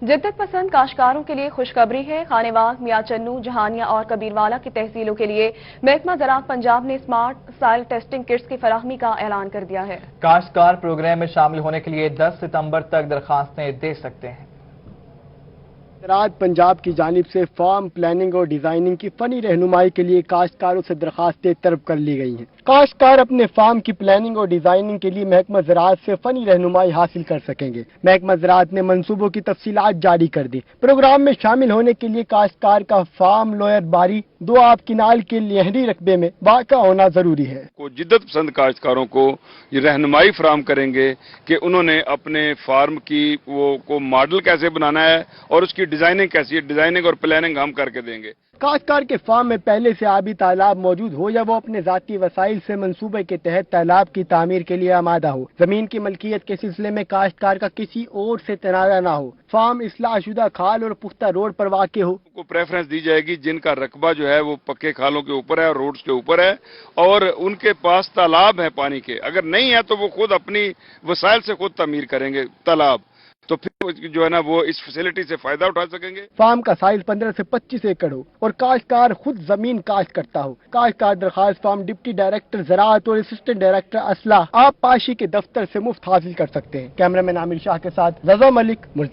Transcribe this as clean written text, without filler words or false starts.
جدت پسند کاشتکاروں کے لیے خوشخبری ہے۔ خانیوال، میاں چنو، جہانیہ اور کبیروالا کی تحصیلوں کے لیے محکمہ زراعت پنجاب نے اسمارٹ سائل ٹیسٹنگ کٹس کی فراہمی کا اعلان کر دیا ہے۔ کاشتکار پروگرام میں شامل ہونے کے لیے 10 ستمبر تک درخواستیں دے سکتے ہیں۔ زراعت پنجاب کی جانب سے فارم پلاننگ اور ڈیزائننگ کی فنی رہنمائی کے لیے کاشتکاروں سے درخواستیں طلب کر لی گئی ہیں۔ کاشتکار اپنے فارم کی پلاننگ اور ڈیزائننگ کے لیے محکمہ زراعت سے فنی رہنمائی حاصل کر سکیں گے۔ محکمہ زراعت نے منصوبوں کی تفصیلات جاری کر دی۔ پروگرام میں شامل ہونے کے لیے کاشتکار کا فارم لوئر باری دو آب کنال کے نہری رقبے میں واقع ہونا ضروری ہے۔ جدت پسند کاشتکاروں کو یہ رہنمائی فراہم کریں گے کہ انہوں نے اپنے فارم کی کو ماڈل کیسے بنانا ہے اور اس کی ڈیزائننگ کیسی ہے، ڈیزائننگ اور پلاننگ ہم کر کے دیں گے۔ کاشتکار کے فارم میں پہلے سے آبی تالاب موجود ہو یا وہ اپنے ذاتی وسائل سے منصوبے کے تحت تالاب کی تعمیر کے لیے آمادہ ہو، زمین کی ملکیت کے سلسلے میں کاشتکار کا کسی اور سے تنازع نہ ہو، فارم اصلاح شدہ کھال اور پختہ روڈ پر واقع ہو، کو پریفرنس دی جائے گی جن کا رقبہ جو ہے وہ پکے کھالوں کے اوپر ہے اور روڈز کے اوپر ہے اور ان کے پاس تالاب ہے پانی کے، اگر نہیں ہے تو وہ خود اپنی وسائل سے خود تعمیر کریں گے تالاب، تو پھر جو ہے نا وہ اس فیسلٹی سے فائدہ اٹھا سکیں گے۔ فارم کا سائز 15 سے 25 ایکڑ ہو اور کاشتکار خود زمین کاشت کرتا ہو۔ کاشتکار درخواست فارم ڈپٹی ڈائریکٹر زراعت اور اسسٹنٹ ڈائریکٹر اصلاح آب پاشی کے دفتر سے مفت حاصل کر سکتے ہیں۔ کیمرہ مین عامر شاہ کے ساتھ رضا ملک، ملتان۔